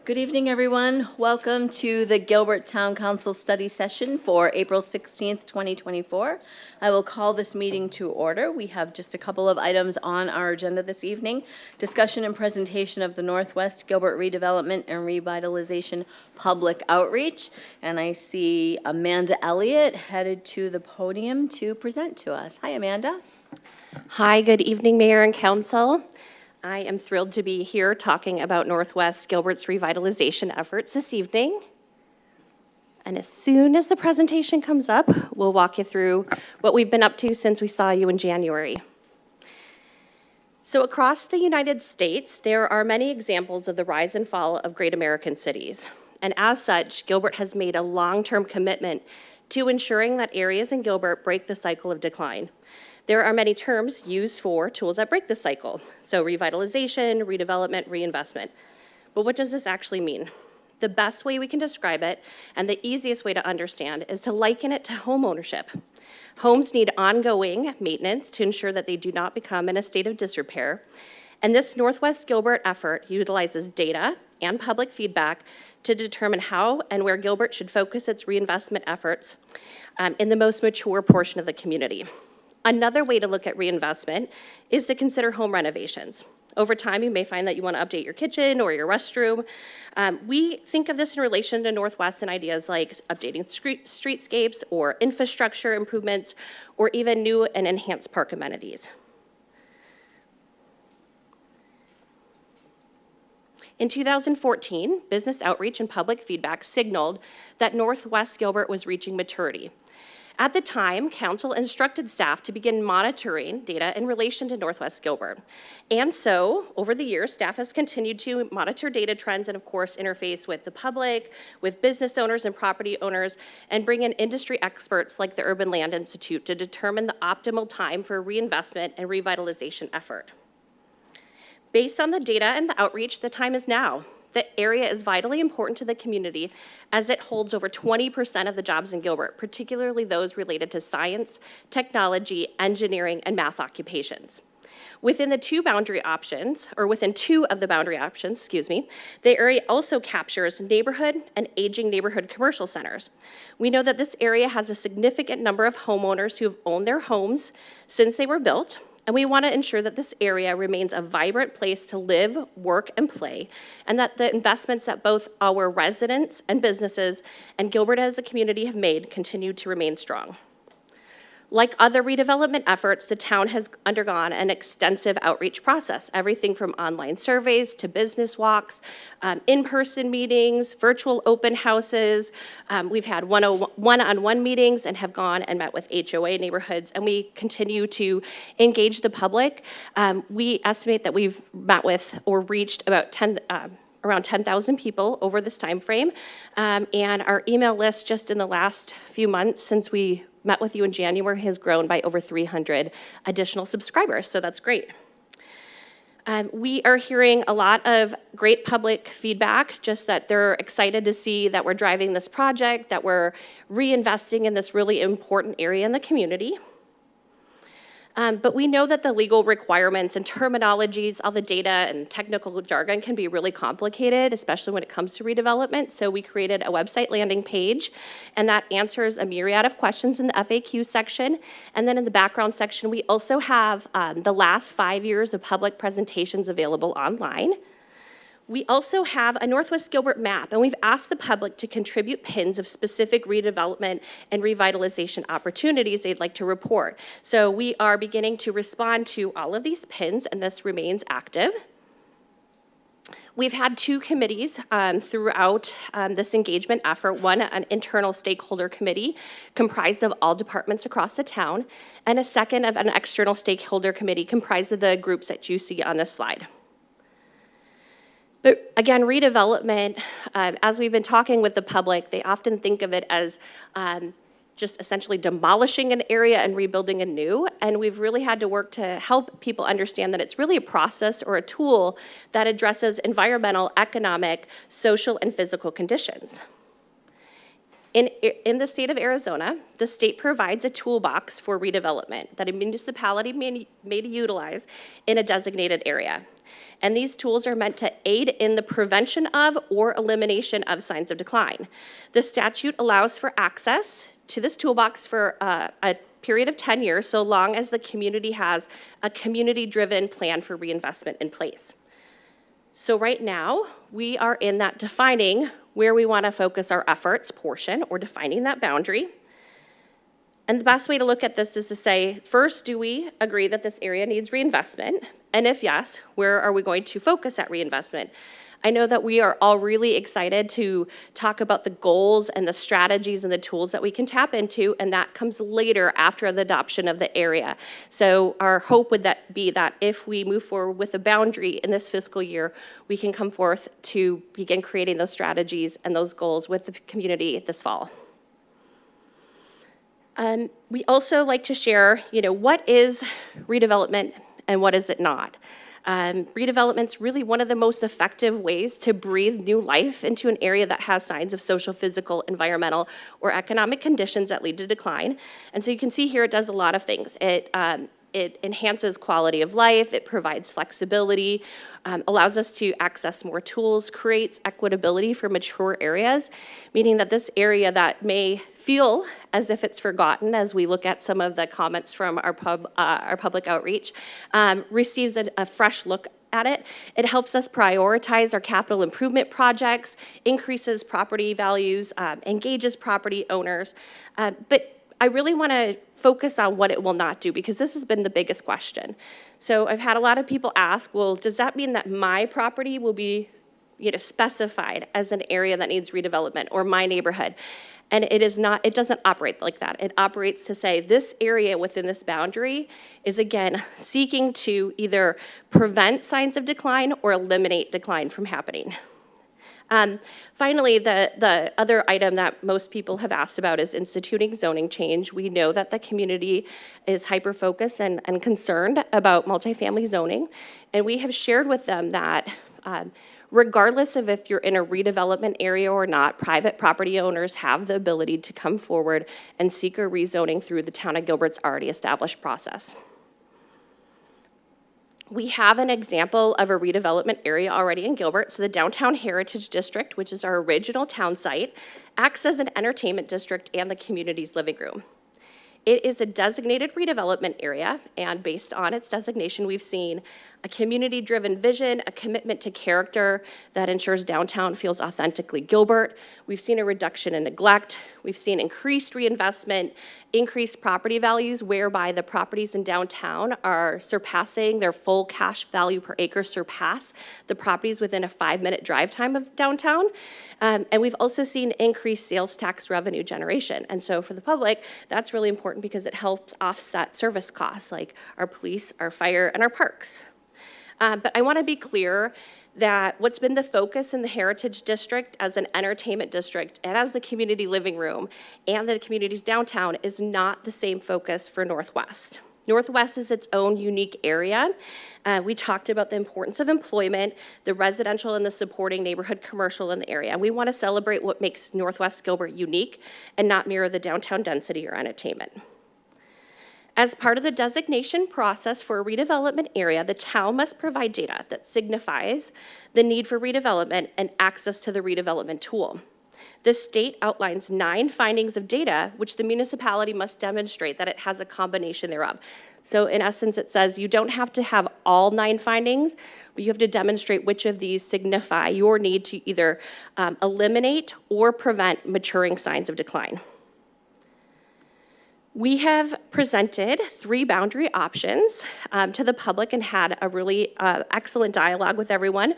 Good evening, everyone. Welcome to the Gilbert Town Council study session for April 16th, 2024. I will call this meeting to order. We have just a couple of items on our agenda this evening. Discussion and presentation of the Northwest Gilbert Redevelopment and Revitalization Public Outreach. And I see Amanda Elliott headed to the podium to present to us. Hi, Amanda. Hi, good evening, Mayor and Council. I am thrilled to be here talking about Northwest Gilbert's revitalization efforts this evening. And as soon as the presentation comes up, we'll walk you through what we've been up to since we saw you in January. So across the United States, there are many examples of the rise and fall of great American cities. And as such, Gilbert has made a long-term commitment to ensuring that areas in Gilbert break the cycle of decline. There are many terms used for tools that break the cycle. So revitalization, redevelopment, reinvestment. But what does this actually mean? The best way we can describe it, and the easiest way to understand, is to liken it to home ownership. Homes need ongoing maintenance to ensure that they do not become in a state of disrepair. And this Northwest Gilbert effort utilizes data and public feedback to determine how and where Gilbert should focus its reinvestment efforts in the most mature portion of the community. Another way to look at reinvestment is to consider home renovations. Over time, you may find that you want to update your kitchen or your restroom. We think of this in relation to Northwest and ideas like updating streetscapes or infrastructure improvements or even new and enhanced park amenities. In 2014, business outreach and public feedback signaled that Northwest Gilbert was reaching maturity. At the time, Council instructed staff to begin monitoring data in relation to Northwest Gilbert. And so, over the years, staff has continued to monitor data trends and, of course, interface with the public, with business owners and property owners, and bring in industry experts like the Urban Land Institute to determine the optimal time for reinvestment and revitalization effort. Based on the data and the outreach, the time is now. The area is vitally important to the community as it holds over 20% of the jobs in Gilbert, particularly those related to science, technology, engineering, and math occupations. Within two of the boundary options, the area also captures neighborhood and aging neighborhood commercial centers. We know that this area has a significant number of homeowners who have owned their homes since they were built, and we want to ensure that this area remains a vibrant place to live, work, and play, and that the investments that both our residents and businesses and Gilbert as a community have made continue to remain strong. Like other redevelopment efforts, the town has undergone an extensive outreach process, everything from online surveys to business walks, in-person meetings, virtual open houses. We've had one-on-one meetings and have gone and met with HOA neighborhoods, and we continue to engage the public. We estimate that we've met with or reached about around 10,000 people over this time frame, and our email list just in the last few months since we met with you in January has grown by over 300 additional subscribers, so that's great. We are hearing a lot of great public feedback, just that they're excited to see that we're driving this project, that we're reinvesting in this really important area in the community. But we know that the legal requirements and terminologies, all the data and technical jargon can be really complicated, especially when it comes to redevelopment. So we created a website landing page, and that answers a myriad of questions in the FAQ section. And then in the background section, we also have the last 5 years of public presentations available online. We also have a Northwest Gilbert map, and we've asked the public to contribute pins of specific redevelopment and revitalization opportunities they'd like to report. So we are beginning to respond to all of these pins, and this remains active. We've had two committees throughout this engagement effort, one an internal stakeholder committee comprised of all departments across the town, and a second of an external stakeholder committee comprised of the groups that you see on this slide. But again, redevelopment, as we've been talking with the public, they often think of it as just essentially demolishing an area and rebuilding anew. And we've really had to work to help people understand that it's really a process or a tool that addresses environmental, economic, social, and physical conditions. In the state of Arizona, the state provides a toolbox for redevelopment that a municipality may utilize in a designated area. And these tools are meant to aid in the prevention of or elimination of signs of decline. The statute allows for access to this toolbox for a period of 10 years, so long as the community has a community-driven plan for reinvestment in place. So right now, we are in that defining where we want to focus our efforts portion, or defining that boundary. And the best way to look at this is to say, first, do we agree that this area needs reinvestment? And if yes, where are we going to focus that reinvestment? I know that we are all really excited to talk about the goals and the strategies and the tools that we can tap into, and that comes later after the adoption of the area. So our hope would be that if we move forward with a boundary in this fiscal year, we can come forth to begin creating those strategies and those goals with the community this fall. We also like to share, what is redevelopment and what is it not? Redevelopment's really one of the most effective ways to breathe new life into an area that has signs of social, physical, environmental, or economic conditions that lead to decline. And so you can see here it does a lot of things. It enhances quality of life, it provides flexibility, allows us to access more tools, creates equitability for mature areas, meaning that this area that may feel as if it's forgotten, as we look at some of the comments from our public outreach, receives a fresh look at it. It helps us prioritize our capital improvement projects, increases property values, engages property owners, but I really want to focus on what it will not do, because this has been the biggest question. So I've had a lot of people ask, well, does that mean that my property will be specified as an area that needs redevelopment, or my neighborhood? And it is not, it doesn't operate like that. It operates to say this area within this boundary is, again, seeking to either prevent signs of decline or eliminate decline from happening. Finally, the other item that most people have asked about is instituting zoning change. We know that the community is hyper-focused and concerned about multifamily zoning, and we have shared with them that regardless of if you're in a redevelopment area or not, private property owners have the ability to come forward and seek a rezoning through the town of Gilbert's already established process. We have an example of a redevelopment area already in Gilbert. So the Downtown Heritage District, which is our original town site, acts as an entertainment district and the community's living room. It is a designated redevelopment area, and based on its designation, we've seen a community-driven vision, a commitment to character that ensures downtown feels authentically Gilbert. We've seen a reduction in neglect. We've seen increased reinvestment, increased property values, whereby the properties in downtown are surpassing their full cash value per acre, surpass the properties within a 5-minute drive time of downtown. And we've also seen increased sales tax revenue generation. And so for the public, that's really important because it helps offset service costs like our police, our fire, and our parks. But I want to be clear that what's been the focus in the Heritage District as an entertainment district and as the community living room and the community's downtown is not the same focus for Northwest. Northwest is its own unique area. We talked about the importance of employment, the residential and the supporting neighborhood commercial in the area. And we want to celebrate what makes Northwest Gilbert unique and not mirror the downtown density or entertainment. As part of the designation process for a redevelopment area, the town must provide data that signifies the need for redevelopment and access to the redevelopment tool. The state outlines 9 findings of data, which the municipality must demonstrate that it has a combination thereof. So in essence, it says you don't have to have all 9 findings, but you have to demonstrate which of these signify your need to either eliminate or prevent maturing signs of decline. We have presented 3 boundary options to the public and had a really excellent dialogue with everyone.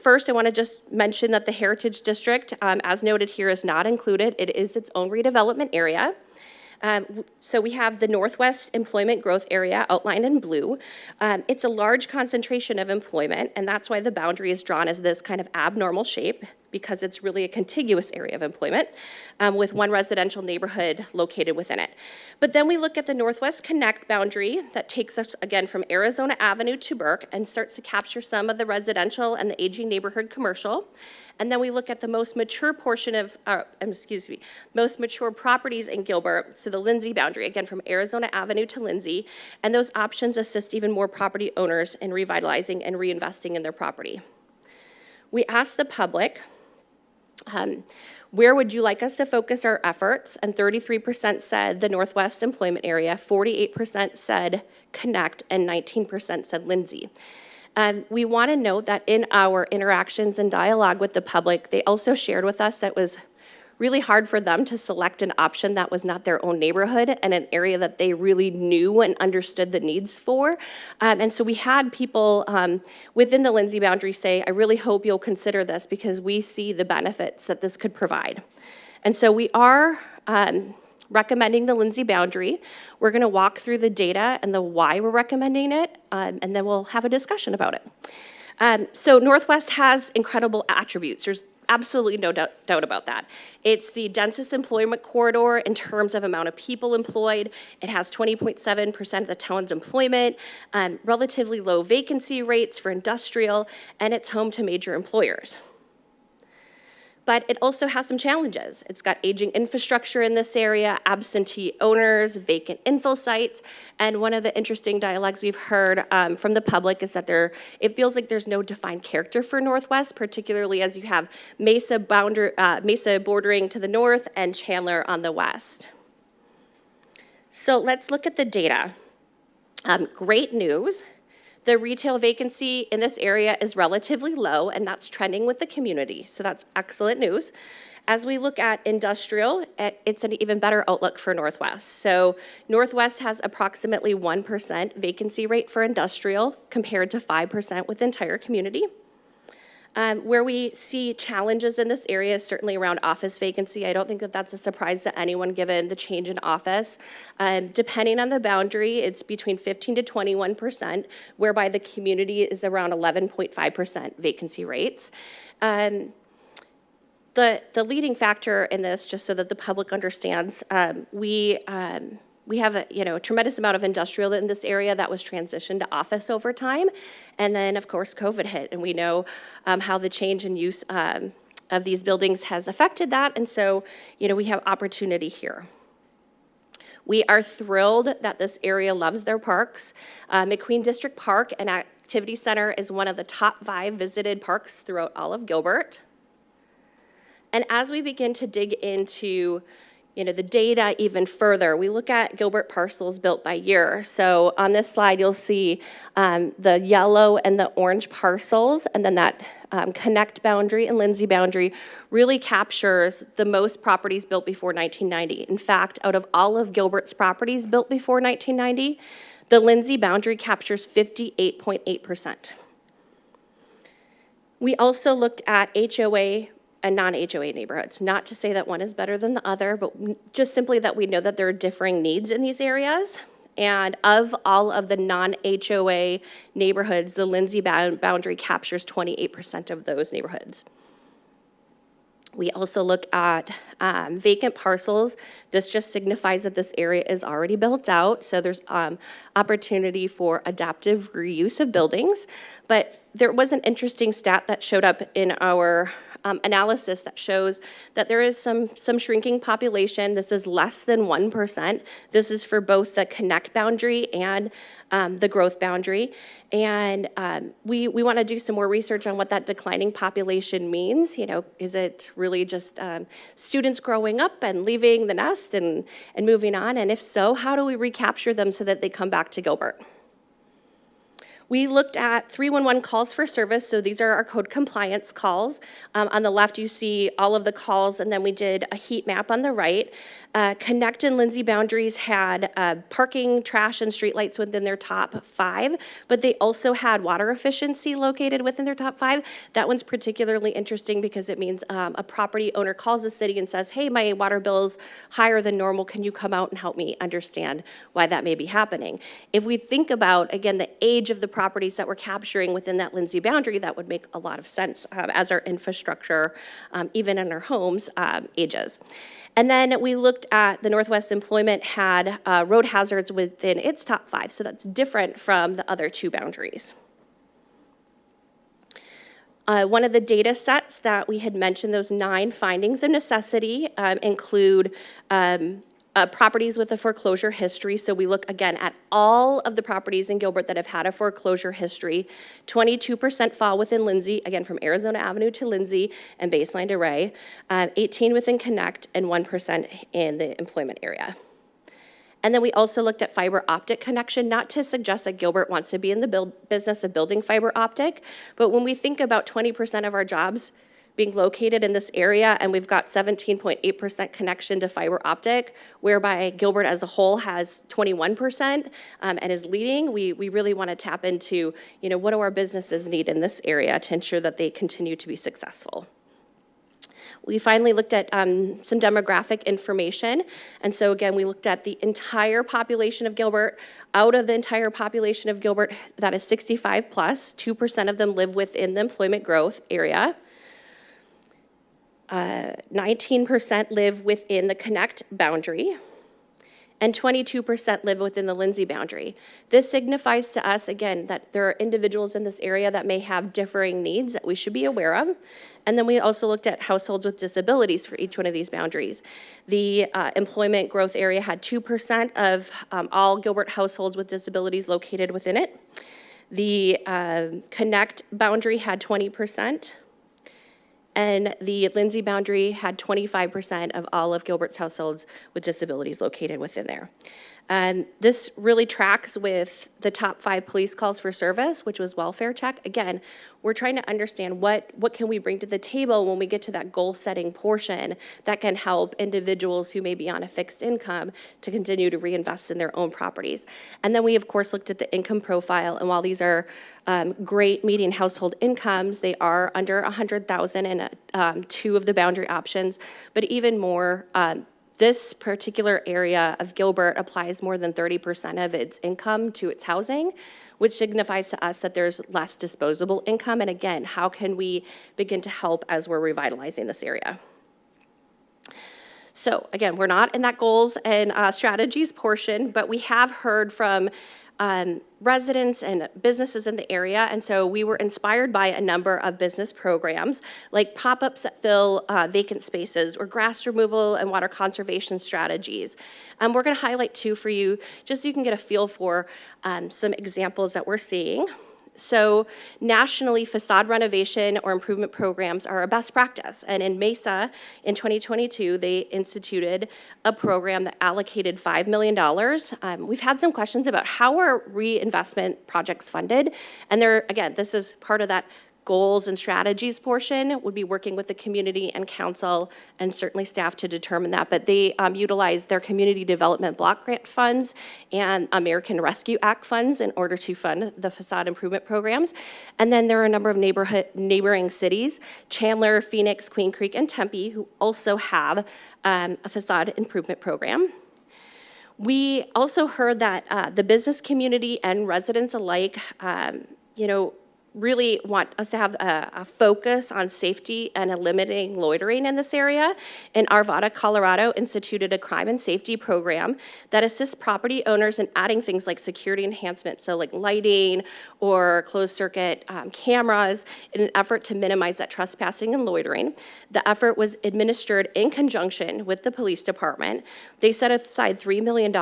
First, I want to just mention that the Heritage District, as noted here, is not included. It is its own redevelopment area. So we have the Northwest Employment Growth Area outlined in blue. It's a large concentration of employment, and that's why the boundary is drawn as this kind of abnormal shape. because it's really a contiguous area of employment with one residential neighborhood located within it. But then we look at the Northwest Connect boundary that takes us, again, from Arizona Avenue to Burke and starts to capture some of the residential and the aging neighborhood commercial. And then we look at the most mature portion of, most mature properties in Gilbert, so the Lindsay boundary, again, from Arizona Avenue to Lindsay, and those options assist even more property owners in revitalizing and reinvesting in their property. We asked the public, where would you like us to focus our efforts? And 33% said the Northwest employment area, 48% said Connect, and 19% said Lindsay. We want to note that in our interactions and dialogue with the public, they also shared with us that it was really hard for them to select an option that was not their own neighborhood and an area that they really knew and understood the needs for. And so we had people within the Lindsay boundary say, I really hope you'll consider this because we see the benefits that this could provide. And so we are recommending the Lindsay boundary. We're going to walk through the data and the why we're recommending it, and then we'll have a discussion about it. So Northwest has incredible attributes. There's absolutely no doubt about that. It's the densest employment corridor in terms of amount of people employed. It has 20.7% of the town's employment, relatively low vacancy rates for industrial, and it's home to major employers. But it also has some challenges. It's got aging infrastructure in this area, absentee owners, vacant info sites, and one of the interesting dialogues we've heard from the public is that it feels like there's no defined character for Northwest, particularly as you have Mesa bordering to the north and Chandler on the west. So let's look at the data. Great news. The retail vacancy in this area is relatively low, and that's trending with the community, so that's excellent news. As we look at industrial, it's an even better outlook for Northwest. So Northwest has approximately 1% vacancy rate for industrial compared to 5% with the entire community. Where we see challenges in this area is certainly around office vacancy. I don't think that that's a surprise to anyone given the change in office. Depending on the boundary, it's between 15 to 21%, whereby the community is around 11.5% vacancy rates. The leading factor in this, just so that the public understands, we have a tremendous amount of industrial in this area that was transitioned to office over time. And then, of course, COVID hit, and we know how the change in use of these buildings has affected that. And so, we have opportunity here. We are thrilled that this area loves their parks. McQueen District Park and Activity Center is one of the top 5 visited parks throughout all of Gilbert. And as we begin to dig into the data even further, we look at Gilbert parcels built by year. So on this slide, you'll see the yellow and the orange parcels, and then that Connect boundary and Lindsay boundary really captures the most properties built before 1990. In fact, out of all of Gilbert's properties built before 1990, the Lindsay boundary captures 58.8%. We also looked at HOA and non-HOA neighborhoods. Not to say that one is better than the other, but just simply that we know that there are differing needs in these areas. And of all of the non-HOA neighborhoods, the Lindsay boundary captures 28% of those neighborhoods. We also look at vacant parcels. This just signifies that this area is already built out, so there's opportunity for adaptive reuse of buildings. But there was an interesting stat that showed up in our analysis that shows that there is some shrinking population. This is less than 1%. This is for both the Connect boundary and the growth boundary. And we want to do some more research on what that declining population means. Is it really just students growing up and leaving the nest and moving on? And if so, how do we recapture them so that they come back to Gilbert? We looked at 311 calls for service, so these are our code compliance calls. On the left, you see all of the calls, and then we did a heat map on the right. Connect and Lindsay boundaries had parking, trash, and streetlights within their top 5, but they also had water efficiency located within their top 5. That one's particularly interesting because it means a property owner calls the city and says, hey, my water bill's higher than normal. Can you come out and help me understand why that may be happening? If we think about, again, the age of the properties that we're capturing within that Lindsay boundary, that would make a lot of sense as our infrastructure, even in our homes, ages. And then we looked at the Northwest Employment had road hazards within its top 5, so that's different from the other 2 boundaries. One of the data sets that we had mentioned, those 9 findings of necessity, include properties with a foreclosure history. So we look again at all of the properties in Gilbert that have had a foreclosure history. 22% fall within Lindsay, again from Arizona Avenue to Lindsay and Baseline to Ray. 18 within Connect, and 1% in the employment area. And then we also looked at fiber optic connection, not to suggest that Gilbert wants to be in the business of building fiber optic, but when we think about 20% of our jobs being located in this area, and we've got 17.8% connection to fiber optic, whereby Gilbert as a whole has 21% and is leading, we really want to tap into, what do our businesses need in this area to ensure that they continue to be successful. We finally looked at some demographic information. And so again, we looked at the entire population of Gilbert. Out of the entire population of Gilbert, that is 65 plus, 2% of them live within the employment growth area. 19% live within the Connect boundary, and 22% live within the Lindsay boundary. This signifies to us, again, that there are individuals in this area that may have differing needs that we should be aware of. And then we also looked at households with disabilities for each one of these boundaries. The employment growth area had 2% of all Gilbert households with disabilities located within it. The Connect boundary had 20%. And the Lindsay boundary had 25% of all of Gilbert's households with disabilities located within there. This really tracks with the top 5 police calls for service, which was welfare check. Again, we're trying to understand what can we bring to the table when we get to that goal setting portion that can help individuals who may be on a fixed income to continue to reinvest in their own properties. And then we of course looked at the income profile, and while these are great median household incomes, they are under 100,000 in 2 of the boundary options, but even more, this particular area of Gilbert applies more than 30% of its income to its housing, which signifies to us that there's less disposable income. And again, how can we begin to help as we're revitalizing this area? So again, we're not in that goals and strategies portion, but we have heard from residents and businesses in the area, and so we were inspired by a number of business programs like pop-ups that fill vacant spaces, or grass removal and water conservation strategies. We're going to highlight 2 for you just so you can get a feel for some examples that we're seeing. So nationally, facade renovation or improvement programs are a best practice. And in Mesa, in 2022, they instituted a program that allocated $5 million. We've had some questions about how are reinvestment projects funded. And again, this is part of that goals and strategies portion. Would be working with the community and council and certainly staff to determine that, but they utilize their community development block grant funds and American Rescue Act funds in order to fund the facade improvement programs. And then there are a number of neighboring cities, Chandler, Phoenix, Queen Creek, and Tempe, who also have a facade improvement program. We also heard that the business community and residents alike, really want us to have a focus on safety and eliminating loitering in this area. And Arvada, Colorado instituted a crime and safety program that assists property owners in adding things like security enhancements, so like lighting or closed circuit cameras, in an effort to minimize that trespassing and loitering. The effort was administered in conjunction with the police department. They set aside $3 million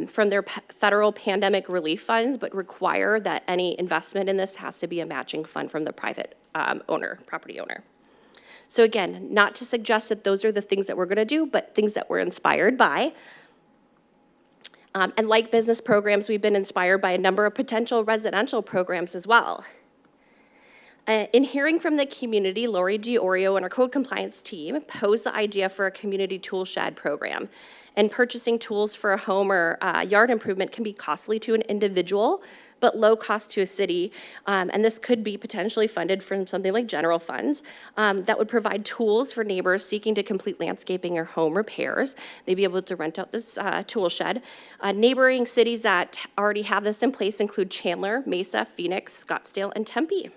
from their federal pandemic relief funds, but require that any investment in this has to be a matching fund from the private property owner. So again, not to suggest that those are the things that we're going to do, but things that we're inspired by. And like business programs, we've been inspired by a number of potential residential programs as well. In hearing from the community, Lori DiOrio and our code compliance team posed the idea for a community tool shed program. And purchasing tools for a home or yard improvement can be costly to an individual, but low cost to a city. And this could be potentially funded from something like general funds that would provide tools for neighbors seeking to complete landscaping or home repairs. They'd be able to rent out this tool shed. Neighboring cities that already have this in place include Chandler, Mesa, Phoenix, Scottsdale, and Tempe.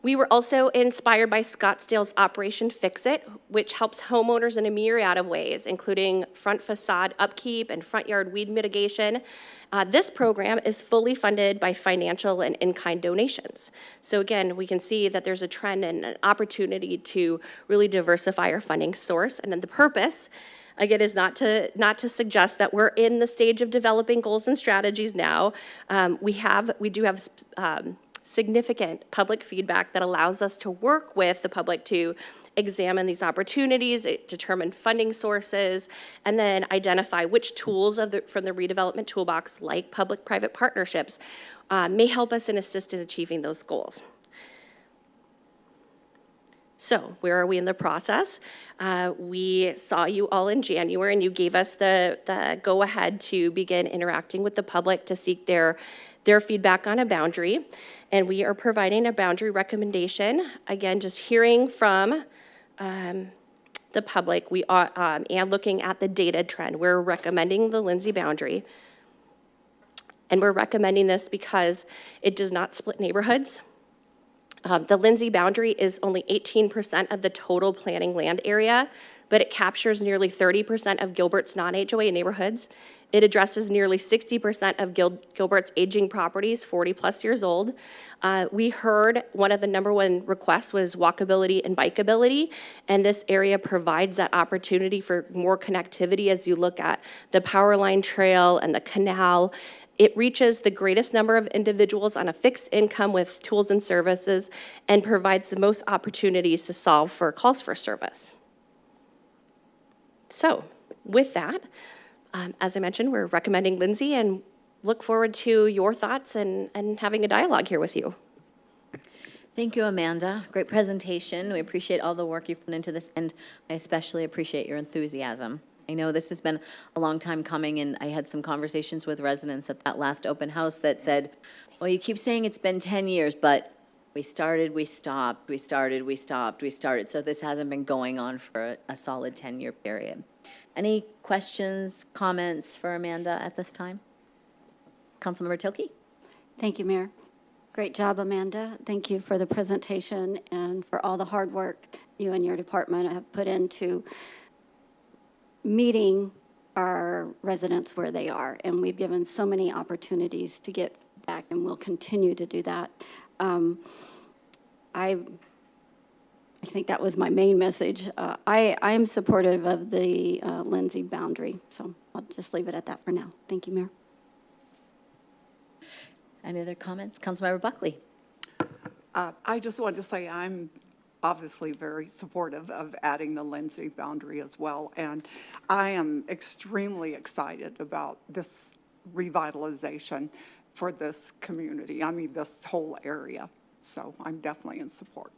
We were also inspired by Scottsdale's Operation Fix It, which helps homeowners in a myriad of ways, including front facade upkeep and front yard weed mitigation. This program is fully funded by financial and in-kind donations. So again, we can see that there's a trend and an opportunity to really diversify our funding source. And then the purpose, again, is not to suggest that we're in the stage of developing goals and strategies now. We do have significant public feedback that allows us to work with the public to examine these opportunities, determine funding sources, and then identify which tools from the redevelopment toolbox, like public-private partnerships, may help us and assist in achieving those goals. So where are we in the process? We saw you all in January, and you gave us the go-ahead to begin interacting with the public to seek their feedback on a boundary. And we are providing a boundary recommendation. Again, just hearing from the public, we are, and looking at the data trend. We're recommending the Lindsay boundary. And we're recommending this because it does not split neighborhoods. The Lindsay boundary is only 18% of the total planning land area, but it captures nearly 30% of Gilbert's non-HOA neighborhoods. It addresses nearly 60% of Gilbert's aging properties, 40+ years old. We heard one of the #1 requests was walkability and bikeability, and this area provides that opportunity for more connectivity as you look at the power line trail and the canal. It reaches the greatest number of individuals on a fixed income with tools and services and provides the most opportunities to solve for calls for service. So with that, as I mentioned, we're recommending Lindsay and look forward to your thoughts and having a dialogue here with you. Thank you, Amanda. Great presentation. We appreciate all the work you've put into this, and I especially appreciate your enthusiasm. I know this has been a long time coming, and I had some conversations with residents at that last open house that said, well, you keep saying it's been 10 years, but we started, we stopped, we started, we stopped, we started. So this hasn't been going on for a solid 10-year period. Any questions, comments for Amanda at this time? Councilmember Tilke? Thank you, Mayor. Great job, Amanda. Thank you for the presentation and for all the hard work you and your department have put into meeting our residents where they are. And we've given so many opportunities to get back, and we'll continue to do that. I think that was my main message. I am supportive of the Lindsay boundary, so I'll just leave it at that for now. Thank you, Mayor. Any other comments? Councilmember Buckley. I just wanted to say I'm obviously very supportive of adding the Lindsay boundary as well, and I am extremely excited about this revitalization for this community. I mean, this whole area. So I'm definitely in support.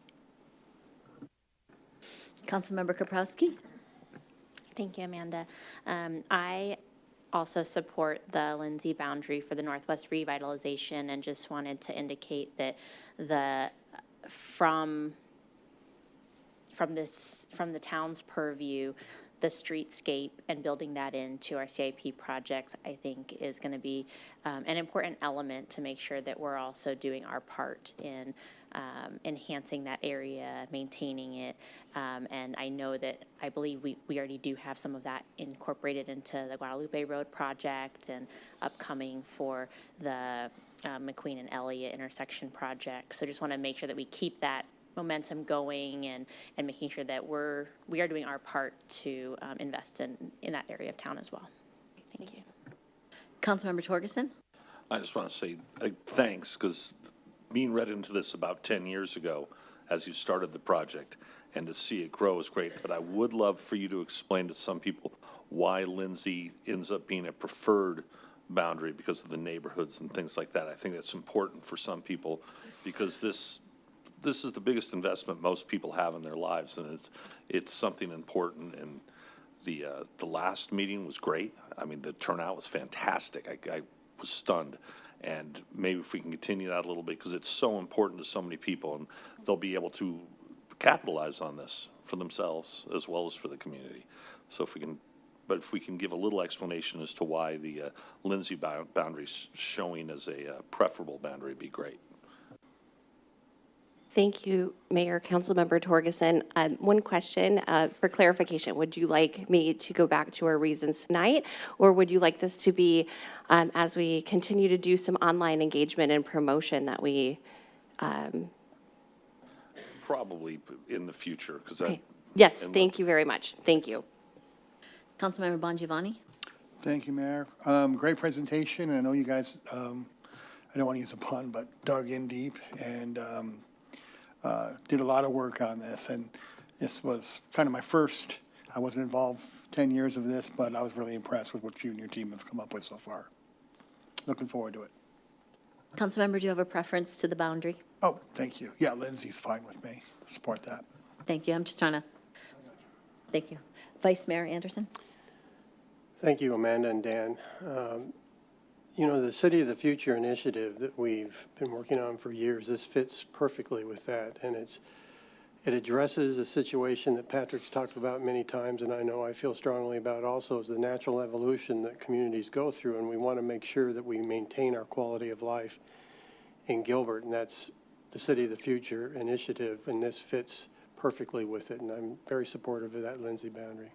Councilmember Kaprowski. Thank you, Amanda. I also support the Lindsay boundary for the Northwest revitalization, and just wanted to indicate that from the town's purview, the streetscape and building that into our CIP projects, I think, is going to be an important element to make sure that we're also doing our part in enhancing that area, maintaining it. And I believe we already do have some of that incorporated into the Guadalupe Road project and upcoming for the McQueen and Elliott intersection project. So just want to make sure that we keep that momentum going and making sure that we are doing our part to invest in that area of town as well. Thank you. Councilmember Torgerson. I just want to say thanks, because being read into this about 10 years ago as you started the project, and to see it grow is great. But I would love for you to explain to some people why Lindsay ends up being a preferred boundary because of the neighborhoods and things like that. I think that's important for some people, because this this is the biggest investment most people have in their lives, and it's something important. And the last meeting was great. I mean, the turnout was fantastic. I was stunned. And maybe if we can continue that a little bit, because it's so important to so many people, and they'll be able to capitalize on this for themselves as well as for the community. So if we can give a little explanation as to why the Lindsay boundary is showing as a preferable boundary, would be great. Thank you, Mayor, Councilmember Torgerson. One question for clarification. Would you like me to go back to our reasons tonight, or would you like this to be, as we continue to do some online engagement and promotion that we... Probably in the future, because Okay. Yes, thank you very much. Thank you. Councilmember Bongiovanni? Thank you, Mayor. Great presentation. I know you guys, I don't want to use a pun, but dug in deep and did a lot of work on this. And this was kind of my first, I wasn't involved 10 years of this, but I was really impressed with what you and your team have come up with so far. Looking forward to it. Councilmember, do you have a preference to the boundary? Oh, thank you. Yeah, Lindsay's fine with me. Support that. Thank you. I'm just trying to, thank you. Vice Mayor Anderson? Thank you, Amanda and Dan. You know, the City of the Future initiative that we've been working on for years, this fits perfectly with that. And it addresses a situation that Patrick's talked about many times, and I know I feel strongly about also, is the natural evolution that communities go through. And we want to make sure that we maintain our quality of life in Gilbert. And that's the City of the Future initiative, and this fits perfectly with it. And I'm very supportive of that Lindsay boundary.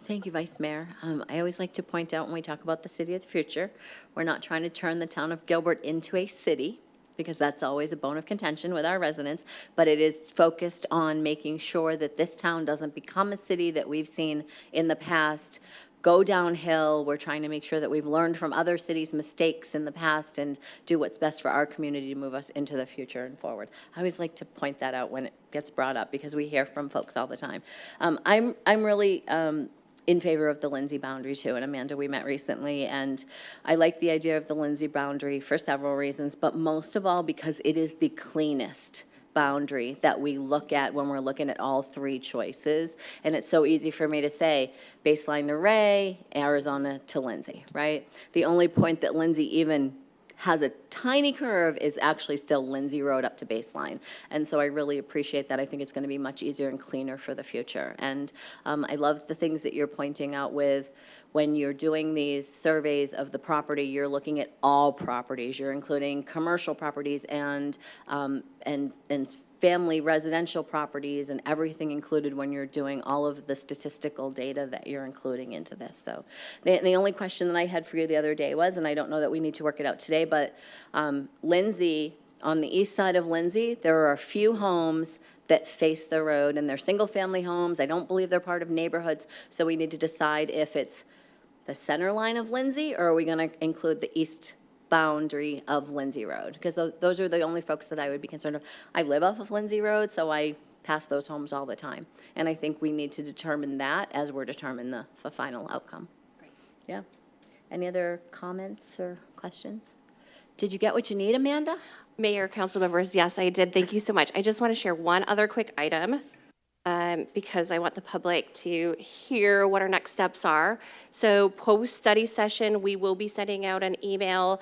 Thank you, Vice Mayor. I always like to point out when we talk about the City of the Future, we're not trying to turn the town of Gilbert into a city, because that's always a bone of contention with our residents, but it is focused on making sure that this town doesn't become a city that we've seen in the past go downhill. We're trying to make sure that we've learned from other cities' mistakes in the past and do what's best for our community to move us into the future and forward. I always like to point that out when it gets brought up, because we hear from folks all the time. I'm really in favor of the Lindsay boundary too. And Amanda, we met recently, and I like the idea of the Lindsay boundary for several reasons, but most of all because it is the cleanest boundary that we look at when we're looking at all three choices. And it's so easy for me to say baseline to Ray, Arizona to Lindsay, right? The only point that Lindsay even has a tiny curve is actually still Lindsay Road up to baseline. And so I really appreciate that. I think it's going to be much easier and cleaner for the future. And I love the things that you're pointing out with when you're doing these surveys of the property, you're looking at all properties. You're including commercial properties and family residential properties and everything included when you're doing all of the statistical data that you're including into this. So the only question that I had for you the other day was, and I don't know that we need to work it out today, but Lindsay, on the east side of Lindsay, there are a few homes that face the road, and they're single-family homes. I don't believe they're part of neighborhoods, so we need to decide if it's the center line of Lindsay, or are we going to include the east boundary of Lindsay Road? Because those are the only folks that I would be concerned of. I live off of Lindsay Road, so I pass those homes all the time. And I think we need to determine that as we're determining the final outcome. Great. Yeah. Any other comments or questions? Did you get what you need, Amanda? Mayor, council members, yes, I did. Thank you so much. I just want to share one other quick item because I want the public to hear what our next steps are. So post-study session, we will be sending out an email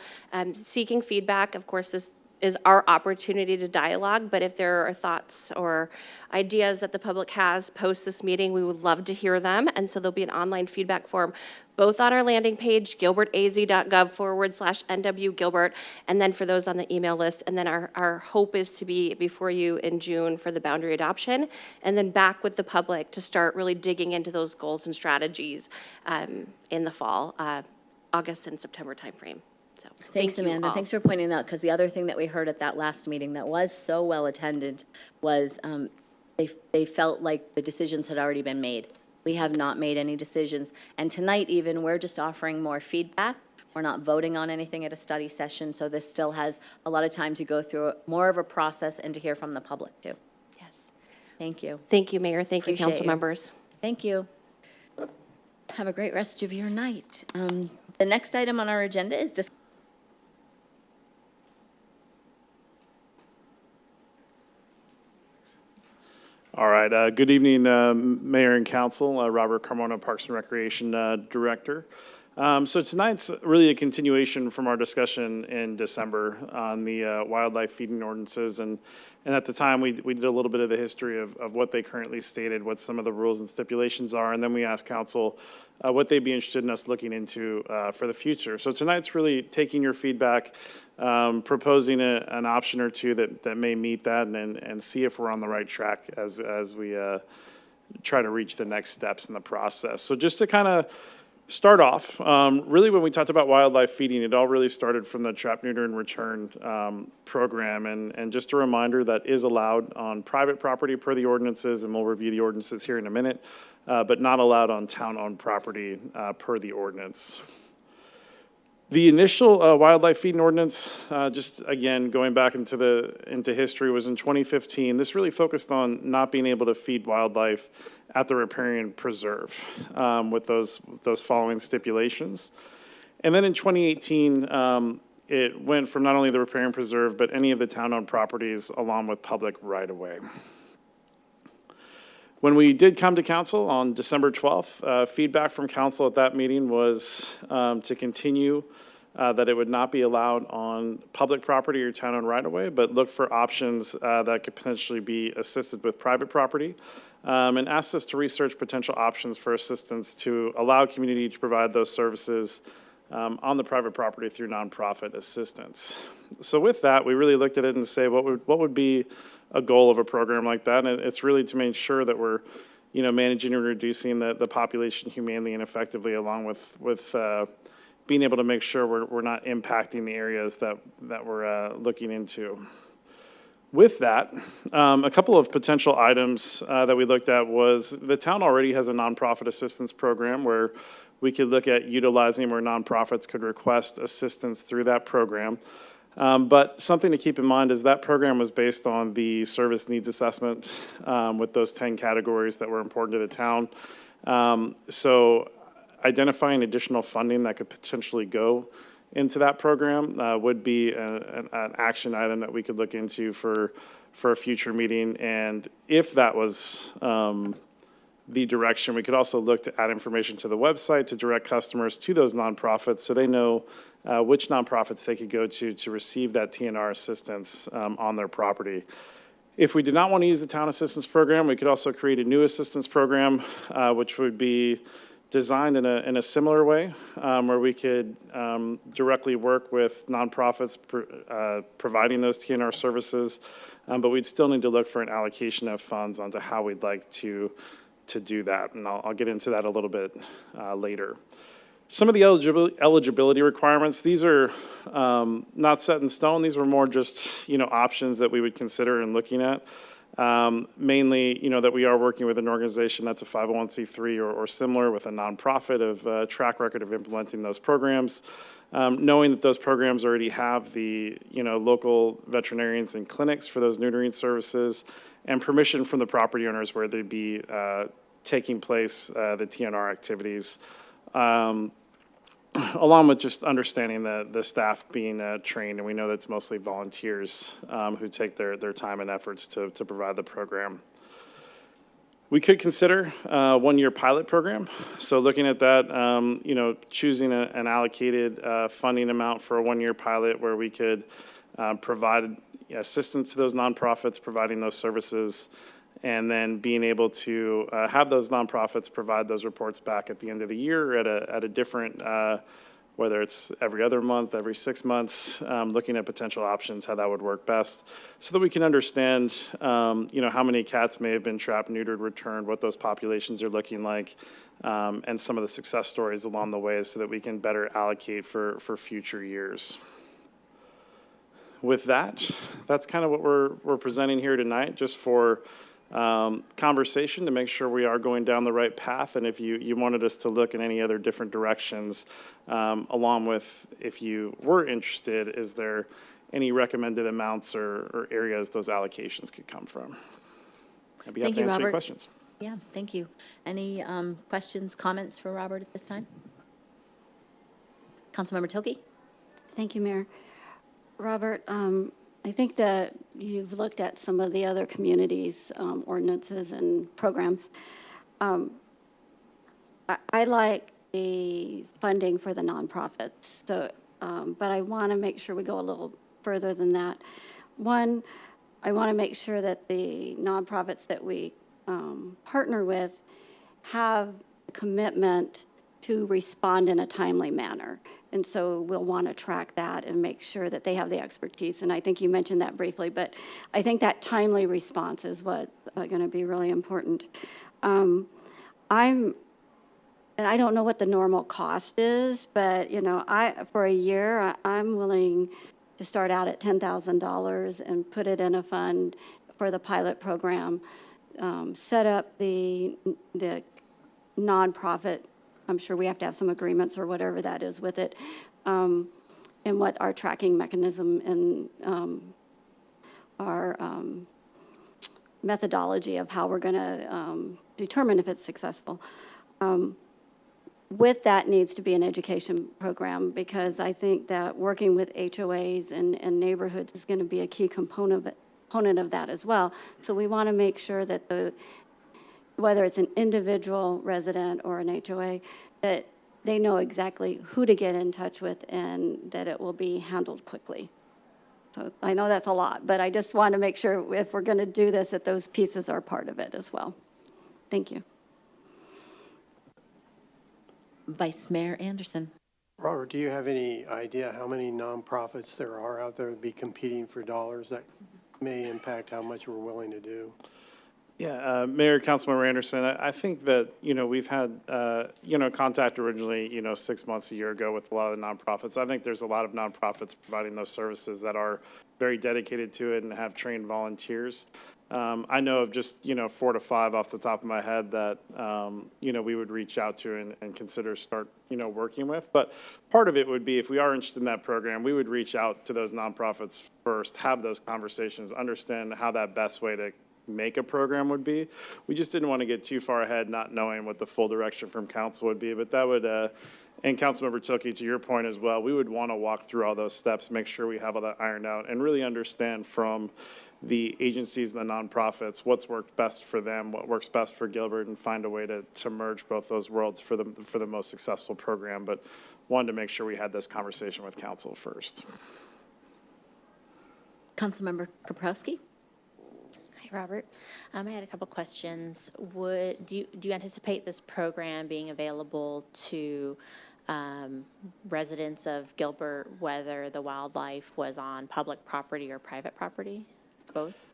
seeking feedback. Of course, this is our opportunity to dialogue, but if there are thoughts or ideas that the public has post this meeting, we would love to hear them. And so there'll be an online feedback form, both on our landing page, gilbertaz.gov/NW Gilbert, and then for those on the email list. And then our hope is to be before you in June for the boundary adoption, and then back with the public to start really digging into those goals and strategies in the fall, August and September timeframe. So, Thanks, thank you Amanda. all. Thanks for pointing that out, because the other thing that we heard at that last meeting that was so well attended was they felt like the decisions had already been made. We have not made any decisions. And tonight even, we're just offering more feedback. We're not voting on anything at a study session, so this still has a lot of time to go through more of a process and to hear from the public too. Yes. Thank you. Thank you, Mayor. Thank you, Appreciate council you. members. Thank you. Have a great rest of your night. The next item on our agenda is All right. Good evening, Mayor and Council. Robert Carmona, Parks and Recreation Director. So tonight's really a continuation from our discussion in December on the wildlife feeding ordinances. And at the time, we did a little bit of the history of what they currently stated, what some of the rules and stipulations are. And then we asked Council what they'd be interested in us looking into for the future. So tonight's really taking your feedback, proposing an option or two that may meet that and see if we're on the right track as we try to reach the next steps in the process. So just to kind of start off, really when we talked about wildlife feeding, it all really started from the trap, neuter, and return program. And just a reminder, that is allowed on private property per the ordinances, and we'll review the ordinances here in a minute, but not allowed on town-owned property per the ordinance. The initial wildlife feeding ordinance, just again, going back into history, was in 2015. This really focused on not being able to feed wildlife at the riparian preserve with those following stipulations. And then in 2018, it went from not only the riparian preserve, but any of the town-owned properties along with public right-of-way. When we did come to council on December 12th, feedback from council at that meeting was to continue that it would not be allowed on public property or town-owned right-of-way, but look for options that could potentially be assisted with private property, and asked us to research potential options for assistance to allow community to provide those services on the private property through nonprofit assistance. So with that, we really looked at it and say, what would be a goal of a program like that? And it's really to make sure that we're, managing and reducing the population humanely and effectively, along with being able to make sure we're not impacting the areas that we're looking into. With that, a couple of potential items that we looked at was the town already has a nonprofit assistance program where we could look at utilizing where nonprofits could request assistance through that program. But something to keep in mind is that program was based on the service needs assessment with those 10 categories that were important to the town. So identifying additional funding that could potentially go into that program would be an action item that we could look into for a future meeting. And if that was the direction, we could also look to add information to the website to direct customers to those nonprofits so they know which nonprofits they could go to receive that TNR assistance on their property. If we did not want to use the town assistance program, we could also create a new assistance program, which would be designed in a similar way, where we could directly work with nonprofits providing those TNR services, but we'd still need to look for an allocation of funds onto how we'd like to do that, and I'll get into that a little bit later. Some of the eligibility requirements, these are not set in stone. These were more just options that we would consider in looking at. Mainly, that we are working with an organization that's a 501c3 or similar with a nonprofit of track record of implementing those programs. Knowing that those programs already have the, local veterinarians and clinics for those neutering services, and permission from the property owners where they'd be taking place, the TNR activities. Along with just understanding the staff being trained, and we know that's mostly volunteers who take their time and efforts to provide the program. We could consider a one-year pilot program. So looking at that, choosing an allocated funding amount for a one-year pilot where we could provide assistance to those nonprofits providing those services, and then being able to have those nonprofits provide those reports back at the end of the year at a different, whether it's every other month, every 6 months, looking at potential options, how that would work best, so that we can understand, how many cats may have been trapped, neutered, returned, what those populations are looking like, and some of the success stories along the way, so that we can better allocate for future years. With that, that's kind of what we're presenting here tonight, just for conversation to make sure we are going down the right path. And if you wanted us to look in any other different directions, along with, if you were interested, is there any recommended amounts or areas those allocations could come from? I'd be happy to answer your questions. Yeah, thank you. Any questions, comments for Robert at this time? Councilmember Tilkey? Thank you, Mayor. Robert, I think that you've looked at some of the other communities' ordinances and programs. I like the funding for the nonprofits, so, but I want to make sure we go a little further than that. One, I want to make sure that the nonprofits that we partner with have a commitment to respond in a timely manner. And so we'll want to track that and make sure that they have the expertise. And I think you mentioned that briefly, but I think that timely response is what's going to be really important. And I don't know what the normal cost is, but, you know, for a year, I'm willing to start out at $10,000 and put it in a fund for the pilot program, set up the nonprofit. I'm sure we have to have some agreements or whatever that is with it, and what our tracking mechanism and our methodology of how we're going to determine if it's successful. With that needs to be an education program, because I think that working with HOAs and neighborhoods is going to be a key component of that as well. So we want to make sure that whether it's an individual resident or an HOA, that they know exactly who to get in touch with and that it will be handled quickly. So I know that's a lot, but I just want to make sure if we're going to do this, that those pieces are part of it as well. Thank you. Vice Mayor Anderson. Robert, do you have any idea how many nonprofits there are out there that be competing for dollars that may impact how much we're willing to do? Yeah, Mayor, Councilmember Anderson, I think that, you know, we've had, contact originally, 6 months, a year ago with a lot of the nonprofits. I think there's a lot of nonprofits providing those services that are very dedicated to it and have trained volunteers. I know of just, 4 to 5 off the top of my head that, we would reach out to and consider start, working with. But part of it would be if we are interested in that program, we would reach out to those nonprofits first, have those conversations, understand how that best way to make a program would be. We just didn't want to get too far ahead, not knowing what the full direction from council would be. But that would, and Councilmember Tilkey, to your point as well, we would want to walk through all those steps, make sure we have all that ironed out, and really understand from the agencies and the nonprofits what's worked best for them, what works best for Gilbert, and find a way to merge both those worlds for the most successful program. But wanted to make sure we had this conversation with council first. Councilmember Kaprowski. Hi, Robert. I had a couple questions. Do you anticipate this program being available to residents of Gilbert, whether the wildlife was on public property or private property? Both?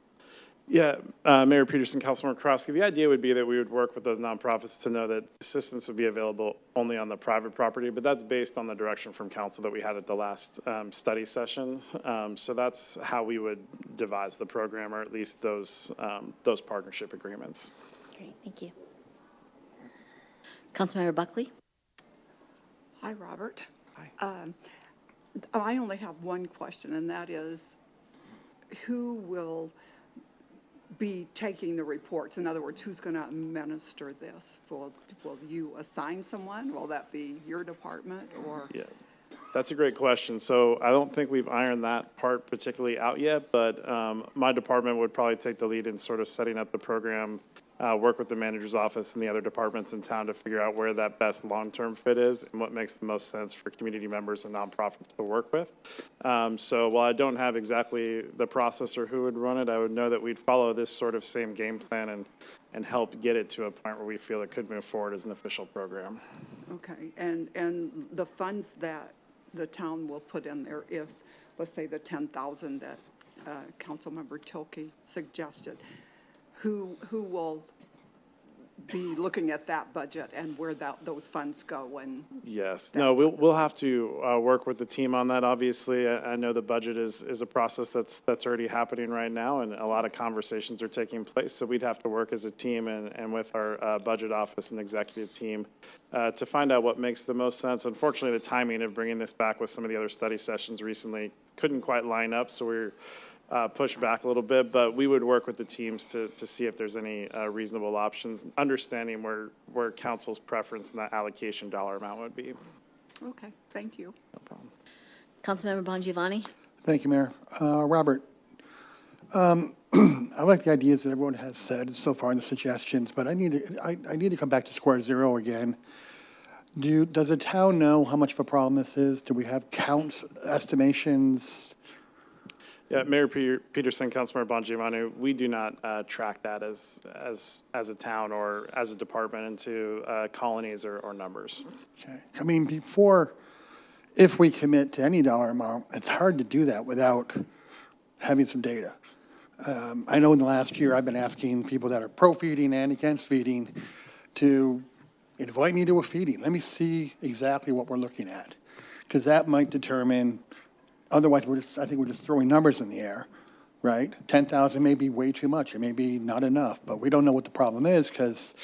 Yeah, Mayor Peterson, Councilmember Krosky, the idea would be that we would work with those nonprofits to know that assistance would be available only on the private property, but that's based on the direction from council that we had at the last study session. So that's how we would devise the program, or at least those partnership agreements. Great, thank you. Councilmember Buckley. Hi, Robert. Hi. I only have one question, and that is, who will be taking the reports? In other words, who's going to administer this? Will you assign someone? Will that be your department or? Yeah, that's a great question. So I don't think we've ironed that part particularly out yet, but my department would probably take the lead in sort of setting up the program, work with the manager's office and the other departments in town to figure out where that best long-term fit is and what makes the most sense for community members and nonprofits to work with. So while I don't have exactly the process or who would run it, I would know that we'd follow this sort of same game plan and help get it to a point where we feel it could move forward as an official program. Okay, and the funds that the town will put in there, if, let's say, the 10,000 that Councilmember Tilkey suggested, who will be looking at that budget and where those funds go? And yes, no, we'll have to work with the team on that. Obviously, I know the budget is a process that's already happening right now, and a lot of conversations are taking place. So we'd have to work as a team and with our budget office and executive team to find out what makes the most sense. Unfortunately, the timing of bringing this back with some of the other study sessions recently couldn't quite line up, so we're push back a little bit, but we would work with the teams to see if there's any reasonable options, understanding where council's preference and that allocation dollar amount would be. okay, thank you. No problem. Councilmember Bongiovanni. Thank you, Mayor. Robert, I like the ideas that everyone has said so far and the suggestions, but I need to come back to square zero again. Does the town know how much of a problem this is? Do we have counts, estimations? Yeah, Mayor Peterson, Councilmember Bongiovanni, we do not track that as a town or as a department into colonies or numbers. Okay. I mean, if we commit to any dollar amount, it's hard to do that without having some data. I know in the last year, I've been asking people that are pro-feeding and against feeding to invite me to a feeding. Let me see exactly what we're looking at, because that might determine, otherwise I think we're just throwing numbers in the air, right? 10,000 may be way too much. It may be not enough, but we don't know what the problem is because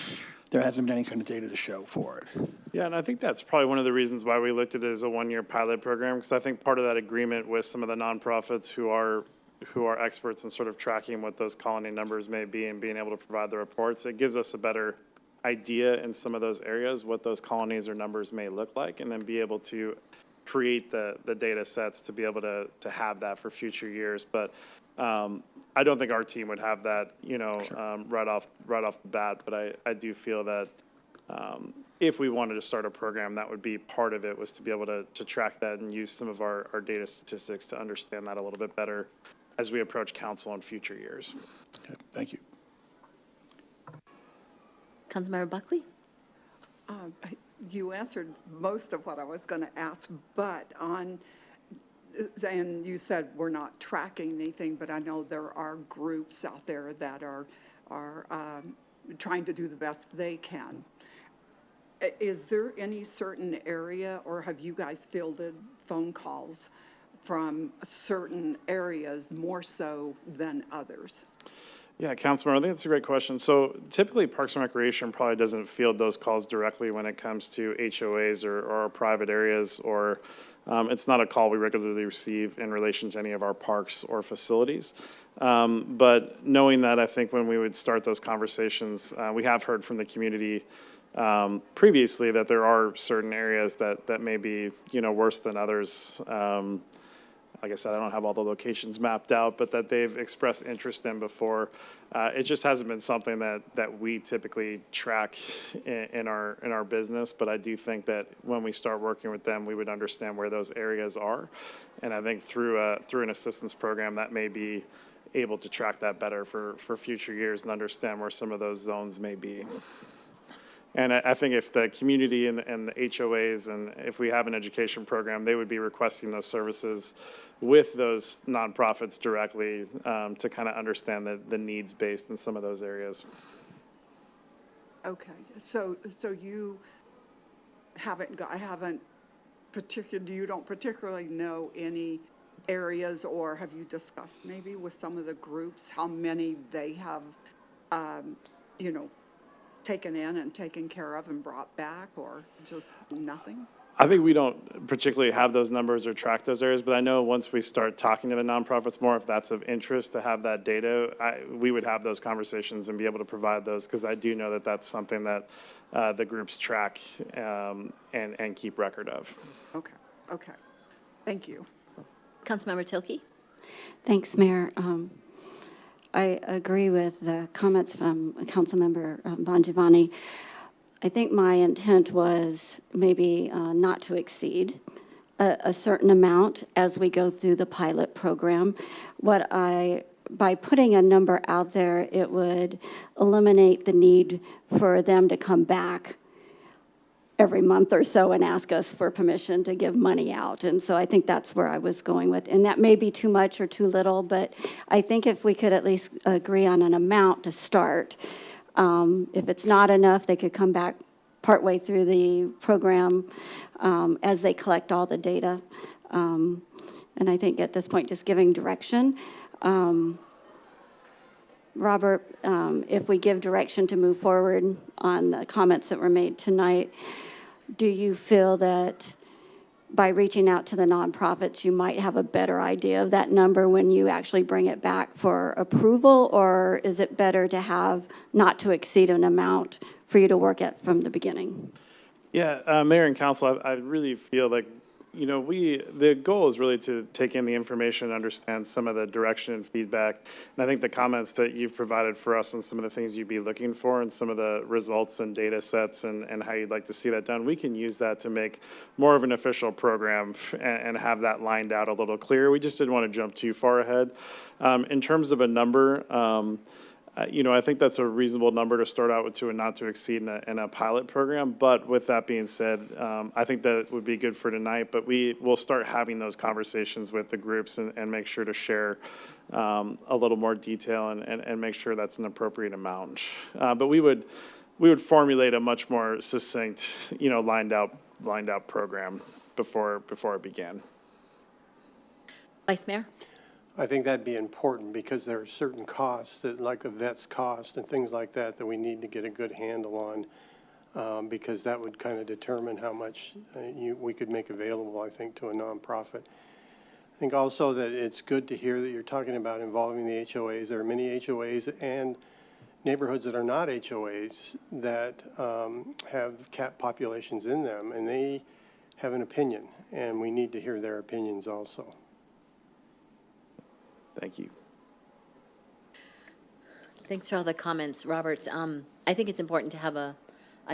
there hasn't been any kind of data to show for it. Yeah, and I think that's probably one of the reasons why we looked at it as a one-year pilot program, because I think part of that agreement with some of the nonprofits who are experts in sort of tracking what those colony numbers may be and being able to provide the reports, it gives us a better idea in some of those areas what those colonies or numbers may look like, and then be able to create the data sets to be able to have that for future years. But I don't think our team would have that, right off the bat. But I do feel that if we wanted to start a program, that would be part of it, was to be able to track that and use some of our data statistics to understand that a little bit better as we approach council in future years. Okay, thank you. Councilmember Buckley? You answered most of what I was going to ask, but and you said we're not tracking anything, but I know there are groups out there that are trying to do the best they can. Is there any certain area, or have you guys fielded phone calls from certain areas more so than others? Yeah, Councilmember, I think that's a great question. So typically Parks and Recreation probably doesn't field those calls directly when it comes to HOAs or private areas, or it's not a call we regularly receive in relation to any of our parks or facilities. But knowing that, I think when we would start those conversations, we have heard from the community previously that there are certain areas that may be, worse than others. Like I said, I don't have all the locations mapped out, but that they've expressed interest in before. It just hasn't been something that we typically track in our business, but I do think that when we start working with them, we would understand where those areas are. And I think through an assistance program, that may be able to track that better for future years and understand where some of those zones may be. And I think if the community and the HOAs, and if we have an education program, they would be requesting those services with those nonprofits directly to kind of understand the needs based in some of those areas. Okay, so you you don't particularly know any areas, or have you discussed maybe with some of the groups how many they have, taken in and taken care of and brought back, or just nothing? I think we don't particularly have those numbers or track those areas, but I know once we start talking to the nonprofits more, if that's of interest to have that data, we would have those conversations and be able to provide those, because I do know that that's something that the groups track and keep record of. Okay. Thank you. Councilmember Tilke? Thanks, Mayor. I agree with the comments from Councilmember Bongiovanni. I think my intent was maybe not to exceed a certain amount as we go through the pilot program. By putting a number out there, it would eliminate the need for them to come back every month or so and ask us for permission to give money out. And so I think that's where I was going with. And that may be too much or too little, but I think if we could at least agree on an amount to start. If it's not enough, they could come back partway through the program as they collect all the data. And I think at this point, just giving direction. Robert, if we give direction to move forward on the comments that were made tonight, do you feel that by reaching out to the nonprofits, you might have a better idea of that number when you actually bring it back for approval? Or is it better to have not to exceed an amount for you to work at from the beginning? Yeah, Mayor and Council, I really feel like you know, the goal is really to take in the information, understand some of the direction and feedback. And I think the comments that you've provided for us and some of the things you'd be looking for and some of the results and data sets and how you'd like to see that done, we can use that to make more of an official program and have that lined out a little clearer. We just didn't want to jump too far ahead. In terms of a number, you know, I think that's a reasonable number to start out with to and not to exceed in a pilot program. But with that being said, I think that would be good for tonight. But we will start having those conversations with the groups and make sure to share a little more detail and make sure that's an appropriate amount. But we would formulate a much more succinct, you know, lined out program before it began. Vice Mayor? I think that'd be important because there are certain costs that, like the vet's cost and things like that, that we need to get a good handle on, because that would kind of determine how much we could make available, I think, to a nonprofit. I think also that it's good to hear that you're talking about involving the HOAs. There are many HOAs and neighborhoods that are not HOAs that have capped populations in them, and they have an opinion, and we need to hear their opinions also. Thank you. Thanks for all the comments, Robert. I think it's important to have a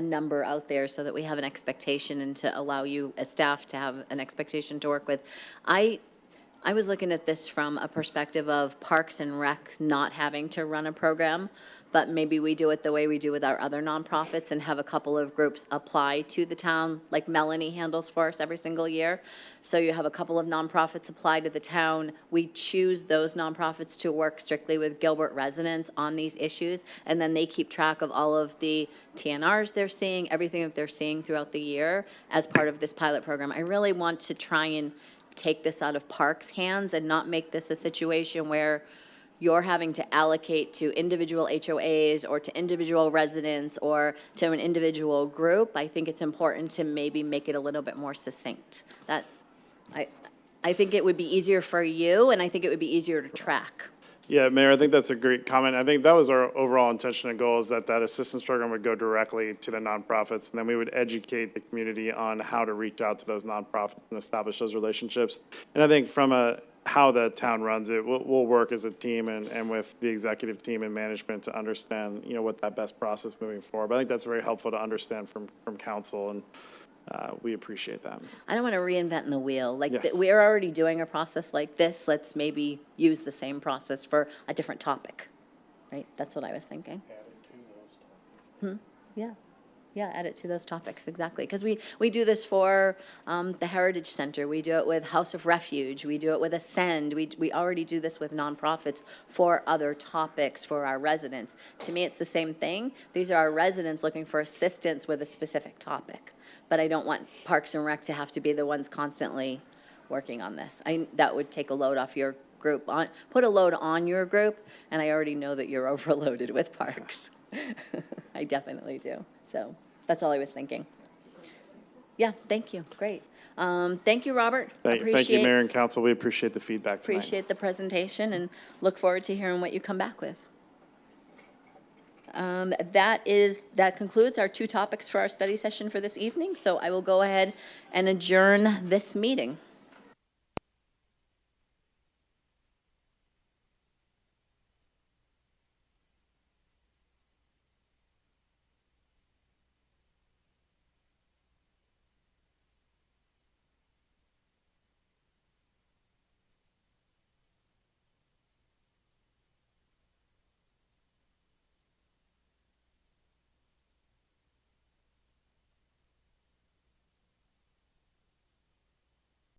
number out there so that we have an expectation and to allow you as staff to have an expectation to work with. I was looking at this from a perspective of Parks and Rec not having to run a program, but maybe we do it the way we do with our other nonprofits and have a couple of groups apply to the town, like Melanie handles for us every single year. So you have a couple of nonprofits apply to the town. We choose those nonprofits to work strictly with Gilbert residents on these issues, and then they keep track of all of the TNRs they're seeing, everything that they're seeing throughout the year as part of this pilot program. I really want to try and take this out of Parks' hands and not make this a situation where you're having to allocate to individual HOAs or to individual residents or to an individual group. I think it's important to maybe make it a little bit more succinct. I think it would be easier for you, and I think it would be easier to track. Yeah, Mayor, I think that's a great comment. I think that was our overall intention and goal, is that assistance program would go directly to the nonprofits, and then we would educate the community on how to reach out to those nonprofits and establish those relationships. And I think from how the town runs it, we'll work as a team and with the executive team and management to understand, you know, what that best process moving forward. But I think that's very helpful to understand from council, and we appreciate that. I don't want to reinvent the wheel. Like, Yes. we're already doing a process like this. Let's maybe use the same process for a different topic, right? That's what I was thinking. Add it to those topics. Yeah. Yeah, add it to those topics, exactly. Because we do this for the Heritage Center. We do it with House of Refuge. We do it with Ascend. We already do this with nonprofits for other topics for our residents. To me, it's the same thing. These are our residents looking for assistance with a specific topic. But I don't want Parks and Rec to have to be the ones constantly working on this. That would take a load off your group, put a load on your group, and I already know that you're overloaded with parks. I definitely do. So that's all I was thinking. Yeah, thank you. Great. Thank you, Robert. Thank you, Mayor and Council. We appreciate the feedback tonight. Appreciate the presentation and look forward to hearing what you come back with. That concludes our 2 topics for our study session for this evening. So I will go ahead and adjourn this meeting.